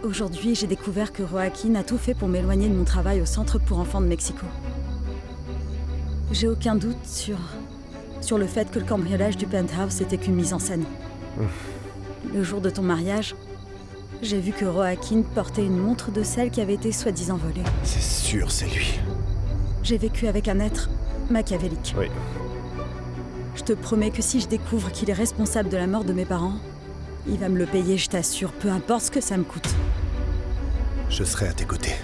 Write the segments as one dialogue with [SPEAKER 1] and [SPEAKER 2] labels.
[SPEAKER 1] Aujourd'hui, j'ai découvert que Joaquin a tout fait pour m'éloigner de mon travail au centre pour enfants de Mexico. J'ai aucun doute sur le fait que le cambriolage du penthouse était qu'une mise en scène. Le jour de ton mariage, j'ai vu que Joaquin portait une montre de celle qui avait été soi-disant volée.
[SPEAKER 2] C'est sûr, c'est lui.
[SPEAKER 1] J'ai vécu avec un être machiavélique.
[SPEAKER 2] Oui.
[SPEAKER 1] Je te promets que si je découvre qu'il est responsable de la mort de mes parents, il va me le payer, je t'assure, peu importe ce que ça me coûte.
[SPEAKER 2] Je serai à tes côtés.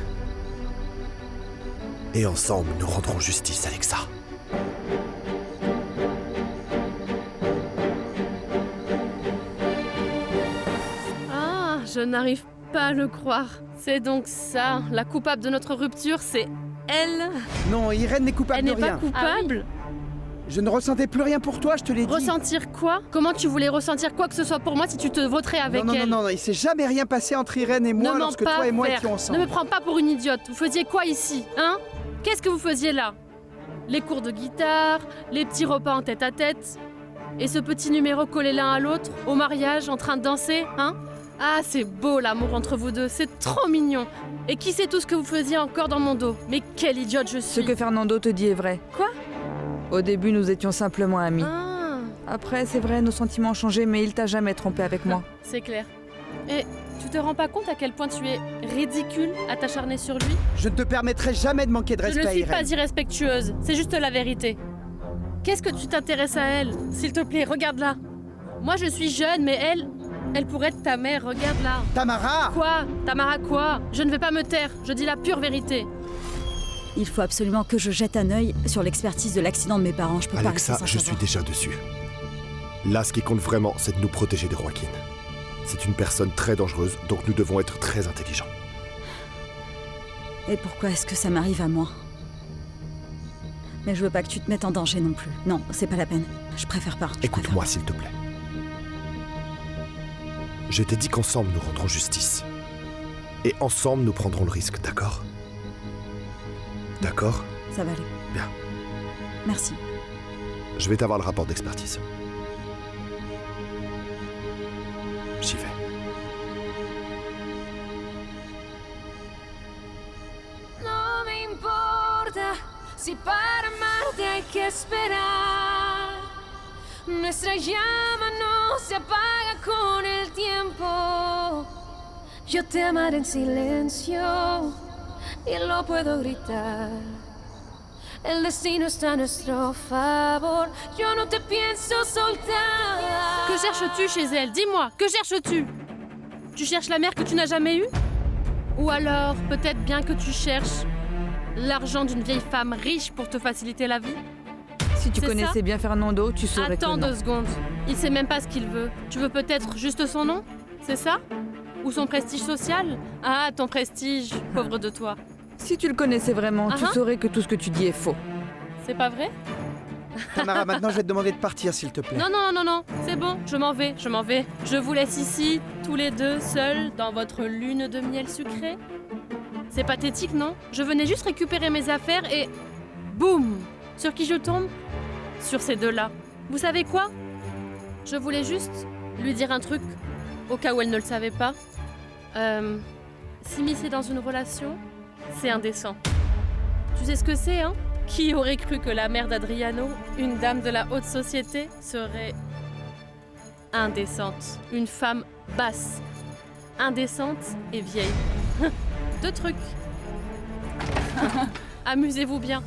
[SPEAKER 2] Et ensemble, nous rendrons justice, Alexa.
[SPEAKER 3] Ah, je n'arrive pas à le croire. C'est donc ça, la coupable de notre rupture, c'est elle.
[SPEAKER 4] Non, Irène n'est coupable
[SPEAKER 3] Elle
[SPEAKER 4] de
[SPEAKER 3] n'est pas
[SPEAKER 4] rien.
[SPEAKER 3] coupable.
[SPEAKER 4] Je ne ressentais plus rien pour toi, je te l'ai dit.
[SPEAKER 3] Ressentir quoi? Comment tu voulais ressentir quoi que ce soit pour moi si tu te vautrais avec
[SPEAKER 4] non,
[SPEAKER 3] elle?
[SPEAKER 4] non, il s'est jamais rien passé entre Irène et
[SPEAKER 3] Ne
[SPEAKER 4] moi
[SPEAKER 3] mens
[SPEAKER 4] lorsque
[SPEAKER 3] pas,
[SPEAKER 4] toi et moi
[SPEAKER 3] Fer.
[SPEAKER 4] étions ensemble.
[SPEAKER 3] Ne me prends pas pour une idiote. Vous faisiez quoi ici, hein? Qu'est-ce que vous faisiez là? Les cours de guitare, les petits repas en tête-à-tête, et ce petit numéro collé l'un à l'autre, au mariage, en train de danser, hein? Ah, c'est beau l'amour entre vous deux, c'est trop mignon. Et qui sait tout ce que vous faisiez encore dans mon dos? Mais quelle idiote je
[SPEAKER 5] Ce
[SPEAKER 3] suis.
[SPEAKER 5] que Fernando te dit est vrai.
[SPEAKER 3] Quoi?
[SPEAKER 5] Au début, nous étions simplement amis.
[SPEAKER 3] Ah,
[SPEAKER 5] Après, c'est vrai, nos sentiments ont changé, mais il t'a jamais trompé avec moi.
[SPEAKER 3] c'est clair. Et tu te rends pas compte à quel point tu es ridicule à t'acharner sur lui?
[SPEAKER 4] Je ne te permettrai jamais de manquer de
[SPEAKER 3] Je
[SPEAKER 4] respect
[SPEAKER 3] ne
[SPEAKER 4] à
[SPEAKER 3] suis
[SPEAKER 4] Irène.
[SPEAKER 3] pas irrespectueuse, c'est juste la vérité. Qu'est-ce que tu t'intéresses à elle? S'il te plaît, regarde-la. Moi, je suis jeune, mais elle pourrait être ta mère, regarde-la.
[SPEAKER 4] Tamara!
[SPEAKER 3] Quoi? Tamara, quoi? Je ne vais pas me taire, je dis la pure vérité.
[SPEAKER 1] Il faut absolument que je jette un œil sur l'expertise de l'accident de mes parents. Je peux pas
[SPEAKER 2] Alexa,
[SPEAKER 1] rester sans
[SPEAKER 2] je suis
[SPEAKER 1] savoir.
[SPEAKER 2] déjà dessus. Là, ce qui compte vraiment, c'est de nous protéger de Joaquin. C'est une personne très dangereuse, donc nous devons être très intelligents.
[SPEAKER 1] Et pourquoi est-ce que ça m'arrive à moi? Mais je veux pas que tu te mettes en danger non plus. Non, c'est pas la peine. Je préfère pas. je
[SPEAKER 2] Écoute-moi,
[SPEAKER 1] préfère
[SPEAKER 2] s'il te plaît. Je t'ai dit qu'ensemble, nous rendrons justice. Et ensemble, nous prendrons le risque, d'accord? D'accord?
[SPEAKER 1] pas. Ça va aller.
[SPEAKER 2] Bien.
[SPEAKER 1] Merci.
[SPEAKER 2] Je vais t'avoir le rapport d'expertise. J'y vais.
[SPEAKER 6] No me importa si para amarte hay que esperar. Nuestra llama no se apaga con el tiempo. Yo te amaré en silencio y lo puedo gritar. El destino está a nuestro favor. Yo no te pienso soltar.
[SPEAKER 3] Que cherches-tu chez elle? Dis-moi, que cherches-tu? Tu cherches la mère que tu n'as jamais eue? Ou alors, peut-être bien que tu cherches l'argent d'une vieille femme riche pour te faciliter la vie?
[SPEAKER 5] Si tu
[SPEAKER 3] C'est
[SPEAKER 5] connaissais
[SPEAKER 3] ça
[SPEAKER 5] bien Fernando, tu saurais
[SPEAKER 3] Attends
[SPEAKER 5] que non.
[SPEAKER 3] 2 secondes. Il sait même pas ce qu'il veut. Tu veux peut-être juste son nom? C'est ça? Ou son prestige social? Ah, ton prestige, pauvre de toi.
[SPEAKER 5] Si tu le connaissais vraiment, tu
[SPEAKER 3] Uh-huh.
[SPEAKER 5] saurais que tout ce que tu dis est faux.
[SPEAKER 3] C'est pas vrai?
[SPEAKER 4] Tamara, maintenant je vais te demander de partir, s'il te plaît.
[SPEAKER 3] Non, c'est bon, je m'en vais. Je vous laisse ici, tous les deux, seuls, dans votre lune de miel sucrée. C'est pathétique, non? Je venais juste récupérer mes affaires et... Boum! Sur qui je tombe? Sur ces deux-là. Vous savez quoi? Je voulais juste lui dire un truc, au cas où elle ne le savait pas. S'immiscer dans une relation, c'est indécent. Tu sais ce que c'est, hein? Qui aurait cru que la mère d'Adriano, une dame de la haute société, serait indécente? Une femme basse, indécente et vieille. 2 trucs. Amusez-vous bien.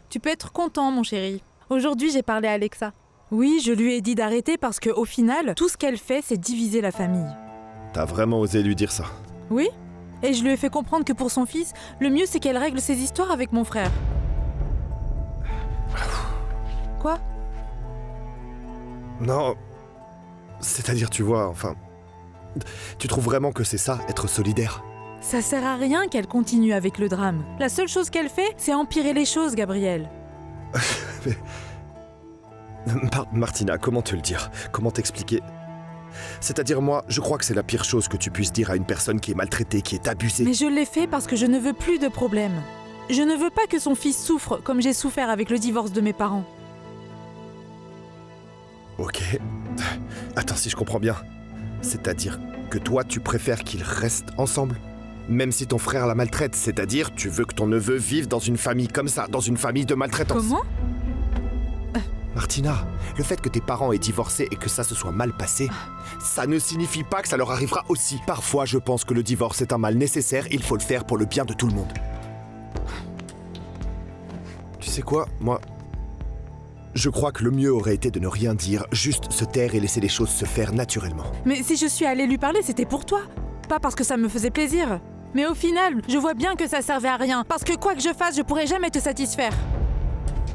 [SPEAKER 7] Tu peux être content, mon chéri. Aujourd'hui, j'ai parlé à Alexa. Oui, je lui ai dit d'arrêter parce qu'au final, tout ce qu'elle fait, c'est diviser la famille.
[SPEAKER 2] T'as vraiment osé lui dire ça?
[SPEAKER 7] Oui. Et je lui ai fait comprendre que pour son fils, le mieux c'est qu'elle règle ses histoires avec mon frère. Quoi?
[SPEAKER 2] Non. C'est-à-dire, tu vois, enfin... Tu trouves vraiment que c'est ça, être solidaire?
[SPEAKER 7] Ça sert à rien qu'elle continue avec le drame. La seule chose qu'elle fait, c'est empirer les choses, Gabriel.
[SPEAKER 2] Martina, comment te le dire? Comment t'expliquer? C'est-à-dire, moi, je crois que c'est la pire chose que tu puisses dire à une personne qui est maltraitée, qui est abusée.
[SPEAKER 7] Mais je l'ai fait parce que je ne veux plus de problème. Je ne veux pas que son fils souffre comme j'ai souffert avec le divorce de mes parents.
[SPEAKER 2] Ok. Attends, si je comprends bien. C'est-à-dire que toi, tu préfères qu'ils restent ensemble? Même si ton frère la maltraite, c'est-à-dire tu veux que ton neveu vive dans une famille comme ça, dans une famille de maltraitance.
[SPEAKER 7] Comment?
[SPEAKER 2] Martina, le fait que tes parents aient divorcé et que ça se soit mal passé, ça ne signifie pas que ça leur arrivera aussi. Parfois, je pense que le divorce est un mal nécessaire, il faut le faire pour le bien de tout le monde. Tu sais quoi, moi, je crois que le mieux aurait été de ne rien dire, juste se taire et laisser les choses se faire naturellement.
[SPEAKER 7] Mais si je suis allée lui parler, c'était pour toi. Pas parce que ça me faisait plaisir. Mais au final, je vois bien que ça servait à rien. Parce que quoi que je fasse, je pourrais jamais te satisfaire.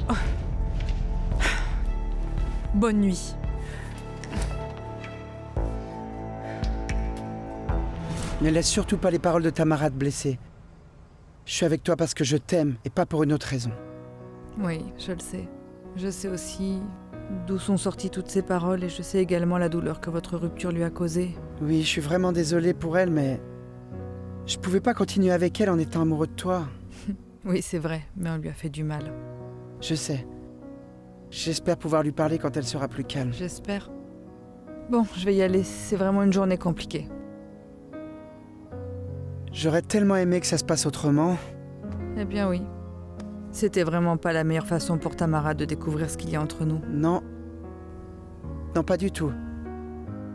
[SPEAKER 7] Oh. Bonne nuit.
[SPEAKER 4] Ne laisse surtout pas les paroles de Tamara te blesser. Je suis avec toi parce que je t'aime et pas pour une autre raison.
[SPEAKER 5] Oui, je le sais. Je sais aussi d'où sont sorties toutes ces paroles et je sais également la douleur que votre rupture lui a causée.
[SPEAKER 4] Oui, je suis vraiment désolé pour elle, mais je pouvais pas continuer avec elle en étant amoureux de toi.
[SPEAKER 5] Oui, c'est vrai, mais on lui a fait du mal.
[SPEAKER 4] Je sais. J'espère pouvoir lui parler quand elle sera plus calme.
[SPEAKER 5] J'espère. Bon, je vais y aller, c'est vraiment une journée compliquée.
[SPEAKER 4] J'aurais tellement aimé que ça se passe autrement.
[SPEAKER 5] Eh bien oui. C'était vraiment pas la meilleure façon pour Tamara de découvrir ce qu'il y a entre nous.
[SPEAKER 4] Non. Non, pas du tout.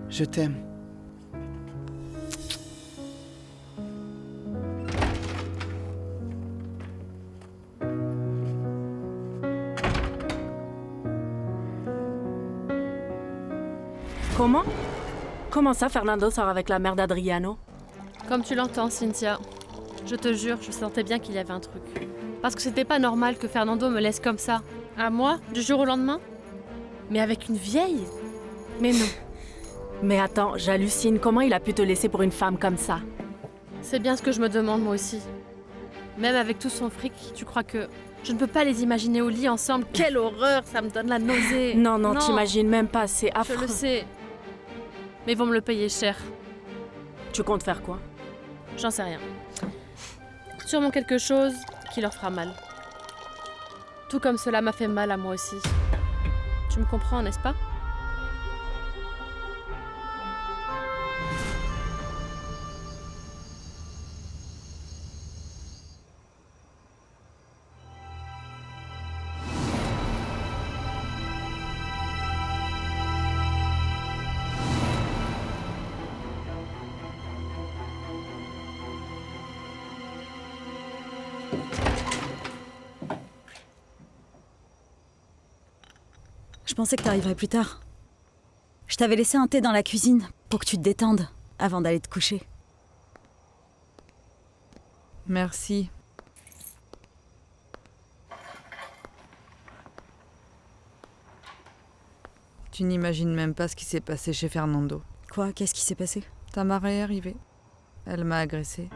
[SPEAKER 4] Je t'aime.
[SPEAKER 8] Comment? Comment ça, Fernando sort avec la mère d'Adriano?
[SPEAKER 3] Comme tu l'entends, Cynthia. Je te jure, je sentais bien qu'il y avait un truc. Parce que c'était pas normal que Fernando me laisse comme ça. À moi, du jour au lendemain. Mais avec une vieille? Mais non.
[SPEAKER 8] Mais attends, j'hallucine. Comment il a pu te laisser pour une femme comme ça?
[SPEAKER 3] C'est bien ce que je me demande moi aussi. Même avec tout son fric, tu crois que je ne peux pas les imaginer au lit ensemble? Quelle horreur, ça me donne la nausée.
[SPEAKER 8] Non, t'imagines même pas, c'est affreux.
[SPEAKER 3] Je le sais. Mais ils vont me le payer cher.
[SPEAKER 8] Tu comptes faire quoi?
[SPEAKER 3] J'en sais rien. Sûrement quelque chose qui leur fera mal. Tout comme cela m'a fait mal à moi aussi. Tu me comprends, n'est-ce pas?
[SPEAKER 1] Je pensais que t'arriverais plus tard. Je t'avais laissé un thé dans la cuisine pour que tu te détendes avant d'aller te coucher.
[SPEAKER 5] Merci. Tu n'imagines même pas ce qui s'est passé chez Fernando.
[SPEAKER 1] Quoi? Qu'est-ce qui s'est passé?
[SPEAKER 5] Tamara est arrivée. Elle m'a agressée.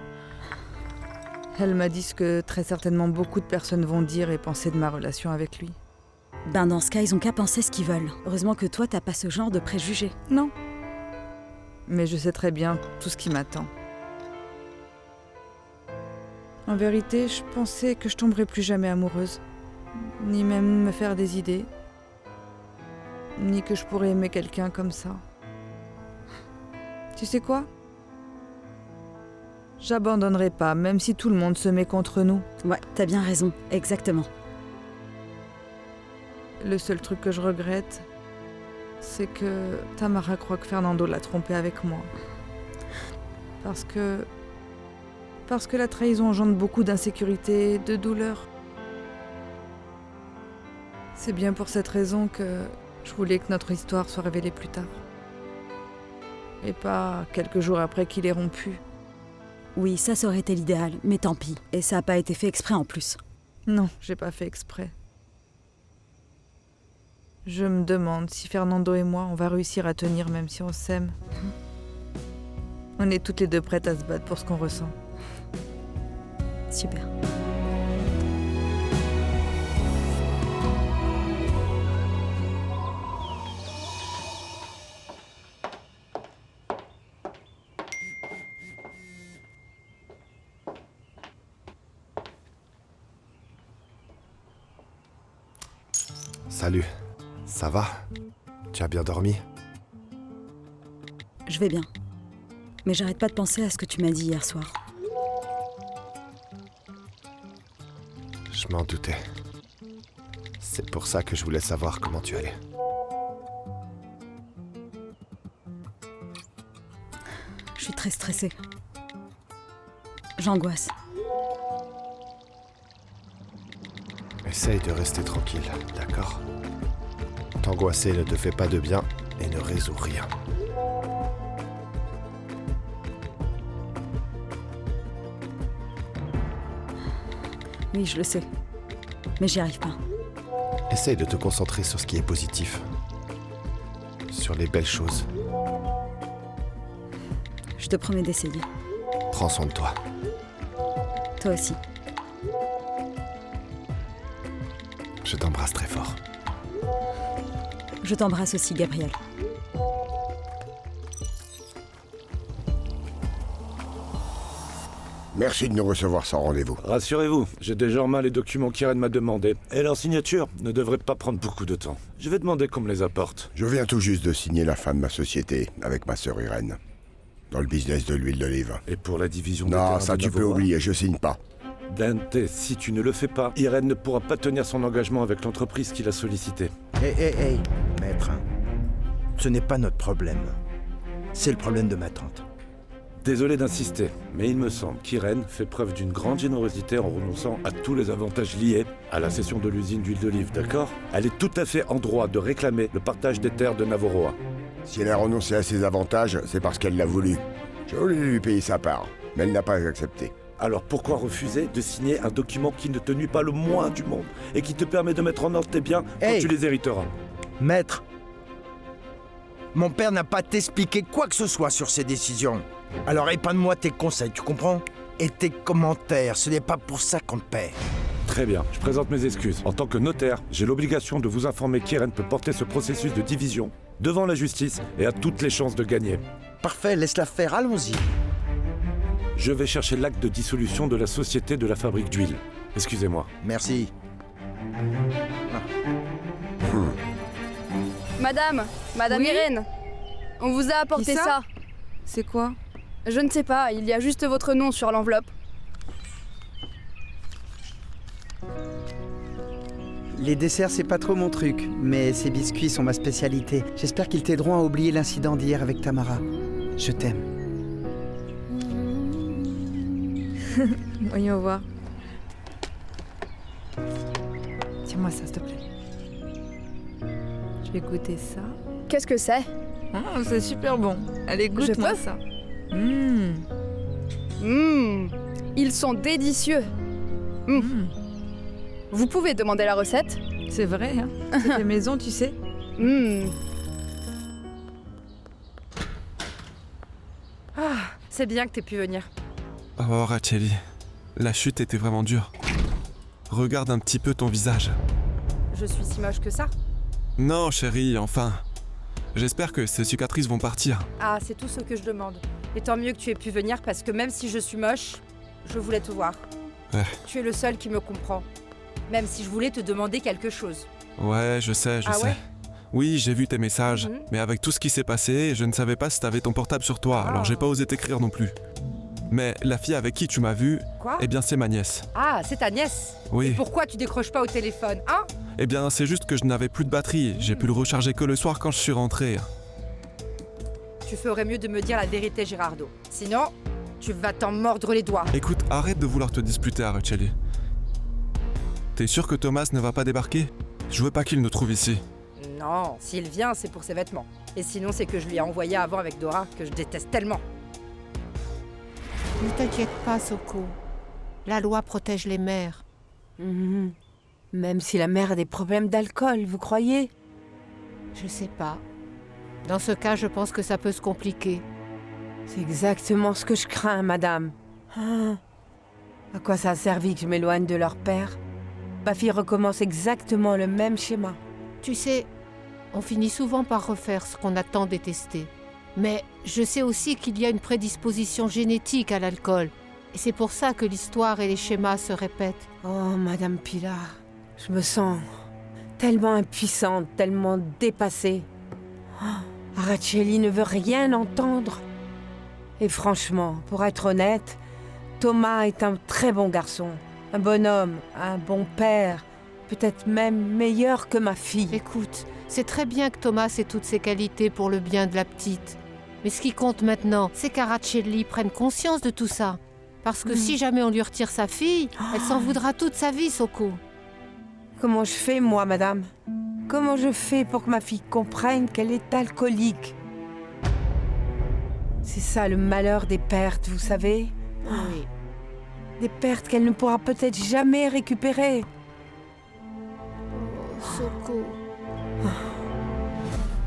[SPEAKER 5] Elle m'a dit ce que très certainement beaucoup de personnes vont dire et penser de ma relation avec lui.
[SPEAKER 1] Ben dans ce cas, ils ont qu'à penser ce qu'ils veulent. Heureusement que toi, t'as pas ce genre de préjugés.
[SPEAKER 5] Non. Mais je sais très bien tout ce qui m'attend. En vérité, je pensais que je tomberais plus jamais amoureuse. Ni même me faire des idées. Ni que je pourrais aimer quelqu'un comme ça. Tu sais quoi? J'abandonnerai pas, même si tout le monde se met contre nous.
[SPEAKER 1] Ouais, t'as bien raison, exactement.
[SPEAKER 5] Le seul truc que je regrette, c'est que Tamara croit que Fernando l'a trompée avec moi. Parce que la trahison engendre beaucoup d'insécurité, de douleur. C'est bien pour cette raison que je voulais que notre histoire soit révélée plus tard. Et pas quelques jours après qu'il ait rompu.
[SPEAKER 1] Oui, ça aurait été l'idéal, mais tant pis. Et ça a pas été fait exprès en plus.
[SPEAKER 5] Non, j'ai pas fait exprès. Je me demande si Fernando et moi, on va réussir à tenir même si on s'aime. On est toutes les deux prêtes à se battre pour ce qu'on ressent.
[SPEAKER 1] Super.
[SPEAKER 2] Salut. Ça va? Tu as bien dormi?
[SPEAKER 1] Je vais bien. Mais j'arrête pas de penser à ce que tu m'as dit hier soir.
[SPEAKER 2] Je m'en doutais. C'est pour ça que je voulais savoir comment tu allais.
[SPEAKER 1] Je suis très stressée. J'angoisse.
[SPEAKER 2] Essaye de rester tranquille, d'accord? T'angoisser ne te fait pas de bien et ne résout rien.
[SPEAKER 1] Oui, je le sais. Mais j'y arrive pas.
[SPEAKER 2] Essaye de te concentrer sur ce qui est positif. Sur les belles choses.
[SPEAKER 1] Je te promets d'essayer.
[SPEAKER 2] Prends soin de toi.
[SPEAKER 1] Toi aussi.
[SPEAKER 2] Je t'embrasse très fort.
[SPEAKER 1] Je t'embrasse aussi, Gabriel.
[SPEAKER 9] Merci de nous recevoir sans rendez-vous.
[SPEAKER 10] Rassurez-vous, j'ai déjà en main les documents qu'Irène m'a demandé. Et leur signature ne devrait pas prendre beaucoup de temps. Je vais demander qu'on me les apporte.
[SPEAKER 9] Je viens tout juste de signer la fin de ma société avec ma sœur Irène. Dans le business de l'huile d'olive.
[SPEAKER 10] Et pour la division des
[SPEAKER 9] Non,
[SPEAKER 10] terres
[SPEAKER 9] ça
[SPEAKER 10] de
[SPEAKER 9] tu peux
[SPEAKER 10] Navora.
[SPEAKER 9] oublier, je signe pas.
[SPEAKER 10] Dante, si tu ne le fais pas, Irène ne pourra pas tenir son engagement avec l'entreprise qui l'a sollicité.
[SPEAKER 11] Hé, maître. Ce n'est pas notre problème. C'est le problème de ma tante.
[SPEAKER 10] Désolé d'insister, mais il me semble qu'Irène fait preuve d'une grande générosité en renonçant à tous les avantages liés à la cession de l'usine d'huile d'olive, d'accord? Elle est tout à fait en droit de réclamer le partage des terres de Navoroa.
[SPEAKER 9] Si elle a renoncé à ses avantages, c'est parce qu'elle l'a voulu. J'ai voulu lui payer sa part, mais elle n'a pas accepté.
[SPEAKER 10] Alors pourquoi refuser de signer un document qui ne te nuit pas le moins du monde et qui te permet de mettre en ordre tes biens quand
[SPEAKER 11] Hey.
[SPEAKER 10] tu les hériteras?
[SPEAKER 11] Maître, mon père n'a pas t'expliqué quoi que ce soit sur ses décisions. Alors épargne-moi tes conseils, tu comprends? Et tes commentaires, ce n'est pas pour ça qu'on te paie.
[SPEAKER 10] Très bien, je présente mes excuses. En tant que notaire, j'ai l'obligation de vous informer qu'Irène peut porter ce processus de division devant la justice et a toutes les chances de gagner.
[SPEAKER 11] Parfait, laisse-la faire, allons-y.
[SPEAKER 10] Je vais chercher l'acte de dissolution de la société de la fabrique d'huile. Excusez-moi.
[SPEAKER 11] Merci.
[SPEAKER 12] Madame
[SPEAKER 5] Oui
[SPEAKER 12] Irène, on vous a apporté
[SPEAKER 5] Qui ça
[SPEAKER 12] ça.
[SPEAKER 5] C'est quoi?
[SPEAKER 12] Je ne sais pas, il y a juste votre nom sur l'enveloppe.
[SPEAKER 4] Les desserts, c'est pas trop mon truc, mais ces biscuits sont ma spécialité. J'espère qu'ils t'aideront à oublier l'incident d'hier avec Tamara. Je t'aime.
[SPEAKER 5] Voyons voir. Tiens-moi ça, s'il te plaît. Je vais goûter ça.
[SPEAKER 12] Qu'est-ce que c'est?
[SPEAKER 5] C'est super bon. Allez,
[SPEAKER 12] Je
[SPEAKER 5] goûte-moi
[SPEAKER 12] peux
[SPEAKER 5] ça.
[SPEAKER 12] Ils sont délicieux. Vous pouvez demander la recette?
[SPEAKER 5] C'est vrai, hein? C'est fait maison, tu sais.
[SPEAKER 13] C'est bien que t'aies pu venir.
[SPEAKER 14] Oh Racheli, la chute était vraiment dure. Regarde un petit peu ton visage.
[SPEAKER 13] Je suis si moche que ça?
[SPEAKER 14] Non chérie, enfin. J'espère que ces cicatrices vont partir.
[SPEAKER 13] Ah, c'est tout ce que je demande. Et tant mieux que tu aies pu venir parce que même si je suis moche, je voulais te voir.
[SPEAKER 14] Ouais.
[SPEAKER 13] Tu es le seul qui me comprend. Même si je voulais te demander quelque chose.
[SPEAKER 14] Ouais, je sais, je
[SPEAKER 13] Ah
[SPEAKER 14] sais.
[SPEAKER 13] ouais?
[SPEAKER 14] Oui, j'ai vu tes messages, mais avec tout ce qui s'est passé, je ne savais pas si t'avais ton portable sur toi, alors j'ai pas osé t'écrire non plus. Mais la fille avec qui tu m'as vu,
[SPEAKER 13] Quoi?
[SPEAKER 14] eh bien c'est ma nièce.
[SPEAKER 13] Ah, c'est ta nièce?
[SPEAKER 14] Oui.
[SPEAKER 13] Et pourquoi tu décroches pas au téléphone, hein?
[SPEAKER 14] Eh bien c'est juste que je n'avais plus de batterie, j'ai pu le recharger que le soir quand je suis rentré.
[SPEAKER 13] Tu ferais mieux de me dire la vérité, Gérardo. Sinon, tu vas t'en mordre les doigts.
[SPEAKER 14] Écoute, arrête de vouloir te disputer, Araceli. T'es sûr que Thomas ne va pas débarquer? Je veux pas qu'il nous trouve ici.
[SPEAKER 13] Non, s'il vient, c'est pour ses vêtements. Et sinon, c'est que je lui ai envoyé avant avec Dora, que je déteste tellement.
[SPEAKER 15] Ne t'inquiète pas, Soko. La loi protège les mères.
[SPEAKER 16] Même si la mère a des problèmes d'alcool, vous croyez?
[SPEAKER 15] Je sais pas. Dans ce cas, je pense que ça peut se compliquer.
[SPEAKER 16] C'est exactement ce que je crains, madame. Ah. À quoi ça a servi que je m'éloigne de leur père? Ma fille recommence exactement le même schéma.
[SPEAKER 15] Tu sais, on finit souvent par refaire ce qu'on a tant détesté. Mais je sais aussi qu'il y a une prédisposition génétique à l'alcool. Et c'est pour ça que l'histoire et les schémas se répètent.
[SPEAKER 16] Oh, madame Pilar, je me sens tellement impuissante, tellement dépassée. Oh, Araceli ne veut rien entendre. Et franchement, pour être honnête, Thomas est un très bon garçon, un bon homme, un bon père, peut-être même meilleur que ma fille.
[SPEAKER 15] Écoute, c'est très bien que Thomas ait toutes ses qualités pour le bien de la petite. Mais ce qui compte maintenant, c'est qu'Araceli prenne conscience de tout ça. Parce que si jamais on lui retire sa fille, elle s'en voudra toute sa vie, Soko.
[SPEAKER 16] Comment je fais, moi, madame? Comment je fais pour que ma fille comprenne qu'elle est alcoolique? C'est ça le malheur des pertes, vous savez?
[SPEAKER 15] Oui.
[SPEAKER 16] Des pertes qu'elle ne pourra peut-être jamais récupérer.
[SPEAKER 15] Oh, Soko.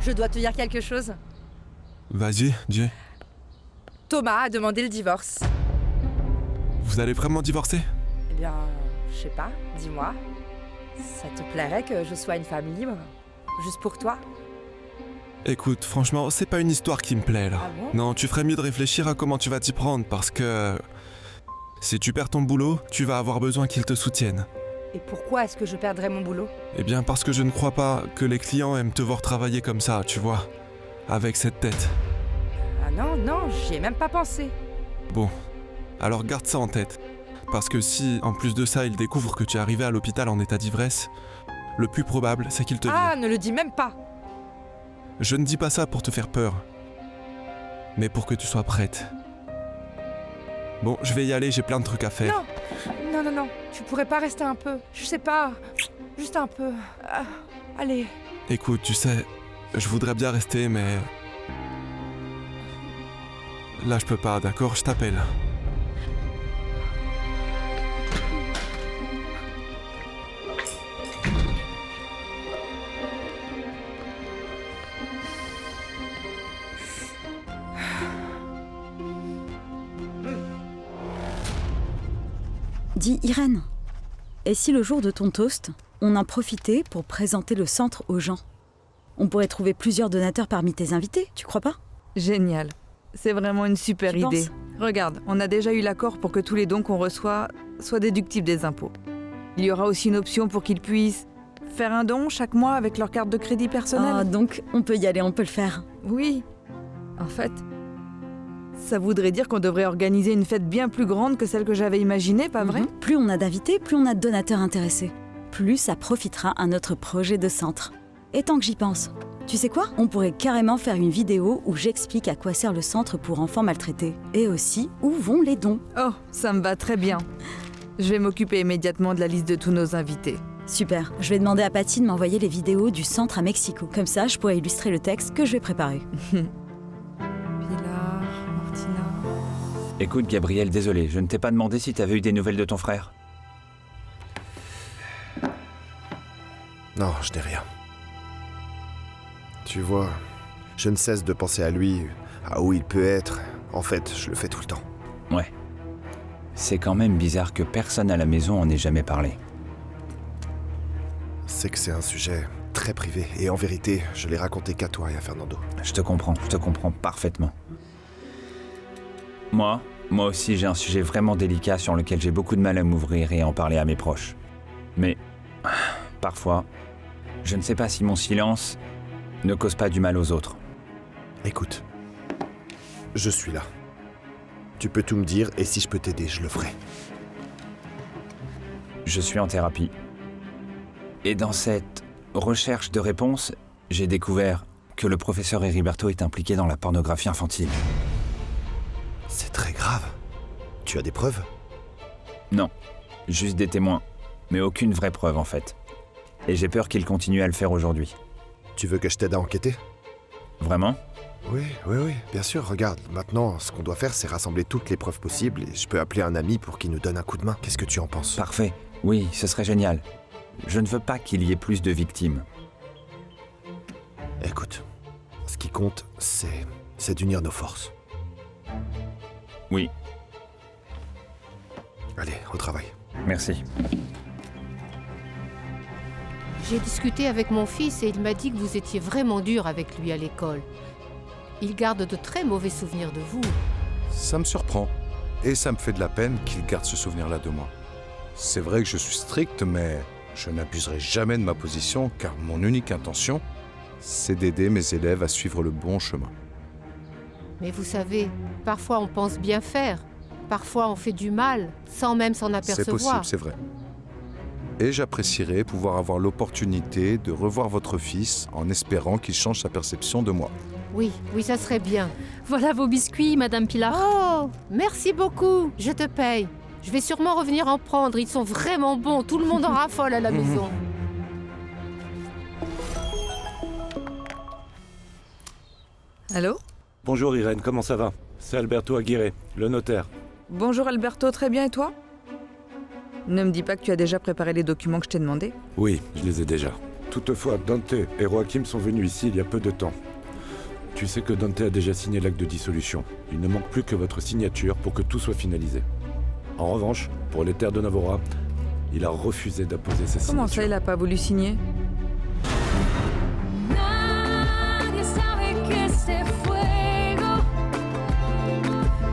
[SPEAKER 13] Je dois te dire quelque chose.
[SPEAKER 14] Vas-y, dis.
[SPEAKER 13] Thomas a demandé le divorce.
[SPEAKER 14] Vous allez vraiment divorcer?
[SPEAKER 13] Eh bien, je sais pas, dis-moi. Ça te plairait que je sois une femme libre? Juste pour toi?
[SPEAKER 14] Écoute, franchement, c'est pas une histoire qui me plaît là.
[SPEAKER 13] Ah bon?
[SPEAKER 14] Non, tu ferais mieux de réfléchir à comment tu vas t'y prendre parce que... Si tu perds ton boulot, tu vas avoir besoin qu'ils te soutiennent.
[SPEAKER 13] Et pourquoi est-ce que je perdrais mon boulot?
[SPEAKER 14] Eh bien parce que je ne crois pas que les clients aiment te voir travailler comme ça, tu vois. Avec cette tête.
[SPEAKER 13] Ah non, j'y ai même pas pensé.
[SPEAKER 14] Bon, alors garde ça en tête. Parce que si, en plus de ça, ils découvrent que tu es arrivé à l'hôpital en état d'ivresse, le plus probable, c'est qu'ils te virent.
[SPEAKER 13] Ah, ne le dis même pas.
[SPEAKER 14] Je ne dis pas ça pour te faire peur, mais pour que tu sois prête. Bon, je vais y aller, j'ai plein de trucs à faire.
[SPEAKER 13] Non, tu pourrais pas rester un peu? Je sais pas, juste un peu. Allez.
[SPEAKER 14] Écoute, tu sais, je voudrais bien rester, mais... Là, je peux pas, d'accord? Je t'appelle.
[SPEAKER 1] Dis, Irène, et si le jour de ton toast, on en profitait pour présenter le centre aux gens? On pourrait trouver plusieurs donateurs parmi tes invités, tu crois pas?
[SPEAKER 5] Génial. C'est vraiment une super
[SPEAKER 1] Tu
[SPEAKER 5] idée.
[SPEAKER 1] penses?
[SPEAKER 5] Regarde, on a déjà eu l'accord pour que tous les dons qu'on reçoit soient déductibles des impôts. Il y aura aussi une option pour qu'ils puissent faire un don chaque mois avec leur carte de crédit personnelle.
[SPEAKER 1] Ah, donc on peut y aller, on peut le faire.
[SPEAKER 5] Oui. En fait, ça voudrait dire qu'on devrait organiser une fête bien plus grande que celle que j'avais imaginée, pas vrai?
[SPEAKER 1] Plus on a d'invités, plus on a de donateurs intéressés. Plus ça profitera à notre projet de centre. Et tant que j'y pense, tu sais quoi? On pourrait carrément faire une vidéo où j'explique à quoi sert le centre pour enfants maltraités. Et aussi où vont les dons.
[SPEAKER 5] Oh, ça me va très bien. Je vais m'occuper immédiatement de la liste de tous nos invités.
[SPEAKER 1] Super, je vais demander à Patty de m'envoyer les vidéos du centre à Mexico. Comme ça, je pourrai illustrer le texte que je vais préparer.
[SPEAKER 5] Pilar, Martina...
[SPEAKER 17] Écoute, Gabriel, désolé, je ne t'ai pas demandé si t'avais eu des nouvelles de ton frère.
[SPEAKER 2] Non, je n'ai rien. Tu vois, je ne cesse de penser à lui, à où il peut être. En fait, je le fais tout le temps.
[SPEAKER 17] Ouais. C'est quand même bizarre que personne à la maison en ait jamais parlé.
[SPEAKER 2] C'est que c'est un sujet très privé, et en vérité, je l'ai raconté qu'à toi et à Fernando.
[SPEAKER 17] Je te comprends parfaitement. Moi aussi j'ai un sujet vraiment délicat sur lequel j'ai beaucoup de mal à m'ouvrir et à en parler à mes proches. Mais, parfois, je ne sais pas si mon silence ne cause pas du mal aux autres.
[SPEAKER 2] Écoute, je suis là. Tu peux tout me dire, et si je peux t'aider, je le ferai.
[SPEAKER 17] Je suis en thérapie. Et dans cette recherche de réponses, j'ai découvert que le professeur Heriberto est impliqué dans la pornographie infantile.
[SPEAKER 2] C'est très grave. Tu as des preuves?
[SPEAKER 17] Non, juste des témoins. Mais aucune vraie preuve en fait. Et j'ai peur qu'il continue à le faire aujourd'hui.
[SPEAKER 2] Tu veux que je t'aide à enquêter?
[SPEAKER 17] Vraiment?
[SPEAKER 2] Oui, bien sûr. Regarde, maintenant, ce qu'on doit faire, c'est rassembler toutes les preuves possibles et je peux appeler un ami pour qu'il nous donne un coup de main. Qu'est-ce que tu en penses?
[SPEAKER 17] Parfait. Oui, ce serait génial. Je ne veux pas qu'il y ait plus de victimes.
[SPEAKER 2] Écoute, ce qui compte, c'est d'unir nos forces.
[SPEAKER 17] Oui.
[SPEAKER 2] Allez, au travail.
[SPEAKER 17] Merci.
[SPEAKER 15] J'ai discuté avec mon fils et il m'a dit que vous étiez vraiment dur avec lui à l'école. Il garde de très mauvais souvenirs de vous.
[SPEAKER 18] Ça me surprend. Et ça me fait de la peine qu'il garde ce souvenir-là de moi. C'est vrai que je suis strict, mais Je n'abuserai jamais de ma position car mon unique intention, c'est d'aider mes élèves à suivre le bon chemin.
[SPEAKER 15] Mais vous savez, parfois on pense bien faire. Parfois on fait du mal, sans même s'en apercevoir.
[SPEAKER 18] C'est possible, c'est vrai. Et j'apprécierais pouvoir avoir l'opportunité de revoir votre fils en espérant qu'il change sa perception de moi.
[SPEAKER 15] Oui, ça serait bien.
[SPEAKER 3] Voilà vos biscuits, Madame Pilar.
[SPEAKER 15] Oh, merci beaucoup, je te paye. Je vais sûrement revenir en prendre, ils sont vraiment bons, tout le monde en raffole à la maison.
[SPEAKER 5] Allô?
[SPEAKER 10] Bonjour Irène, comment ça va? C'est Alberto Aguirre, le notaire.
[SPEAKER 5] Bonjour Alberto, très bien et toi? Ne me dis pas que tu as déjà préparé les documents que je t'ai demandé.
[SPEAKER 10] Oui, je les ai déjà. Toutefois, Dante et Joachim sont venus ici il y a peu de temps. Tu sais que Dante a déjà signé l'acte de dissolution. Il ne manque plus que votre signature pour que tout soit finalisé. En revanche, pour les terres de Navora, il a refusé d'apposer sa signature.
[SPEAKER 5] Comment ça, il a pas voulu signer?
[SPEAKER 6] Nadie sabe que este fuego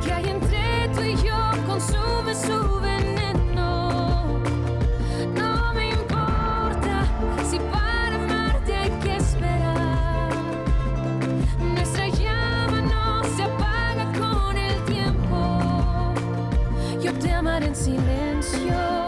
[SPEAKER 6] que hay entre tú y yo consume su veneno. No me importa si para amarte hay que esperar. Nuestra llama no se apaga con el tiempo. Yo te amaré en silencio.